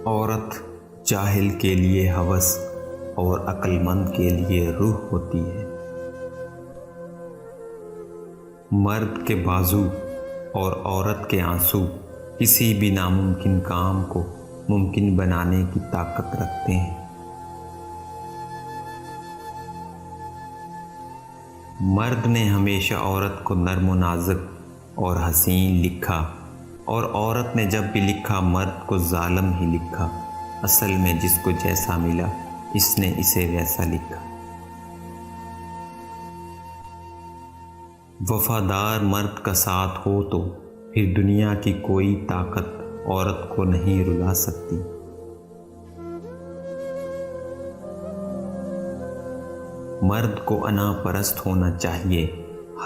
عورت جاہل کے لیے ہوس اور عقل مند کے لیے روح ہوتی ہے۔ مرد کے بازو اور عورت کے آنسو کسی بھی ناممکن کام کو ممکن بنانے کی طاقت رکھتے ہیں۔ مرد نے ہمیشہ عورت کو نرم و نازک اور حسین لکھا، اور عورت نے جب بھی لکھا مرد کو ظالم ہی لکھا۔ اصل میں جس کو جیسا ملا اس نے اسے ویسا لکھا۔ وفادار مرد کا ساتھ ہو تو پھر دنیا کی کوئی طاقت عورت کو نہیں رلا سکتی۔ مرد کو انا پرست ہونا چاہیے،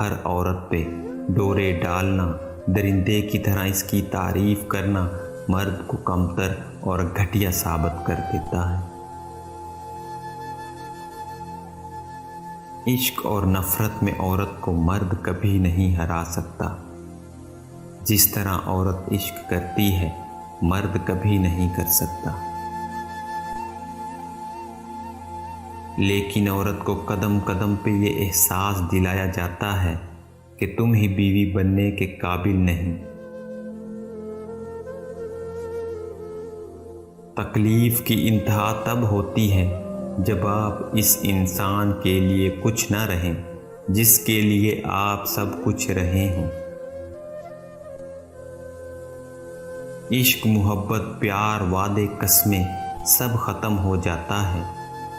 ہر عورت پہ ڈورے ڈالنا، درندے کی طرح اس کی تعریف کرنا مرد کو کمتر اور گھٹیا ثابت کر دیتا ہے۔ عشق اور نفرت میں عورت کو مرد کبھی نہیں ہرا سکتا۔ جس طرح عورت عشق کرتی ہے مرد کبھی نہیں کر سکتا، لیکن عورت کو قدم قدم پہ یہ احساس دلایا جاتا ہے کہ تم ہی بیوی بننے کے قابل نہیں۔ تکلیف کی انتہا تب ہوتی ہے جب آپ اس انسان کے لیے کچھ نہ رہیں جس کے لیے آپ سب کچھ رہے ہوں۔ عشق، محبت، پیار، وعدے، قسمیں سب ختم ہو جاتا ہے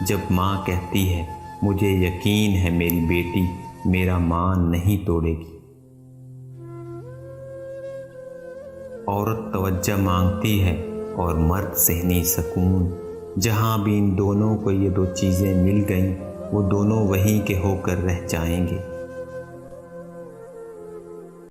جب ماں کہتی ہے مجھے یقین ہے میری بیٹی میرا مان نہیں توڑے گی۔ عورت توجہ مانگتی ہے اور مرد ذہنی سکون۔ جہاں بھی ان دونوں کو یہ دو چیزیں مل گئیں وہ دونوں وہیں کے ہو کر رہ جائیں گے۔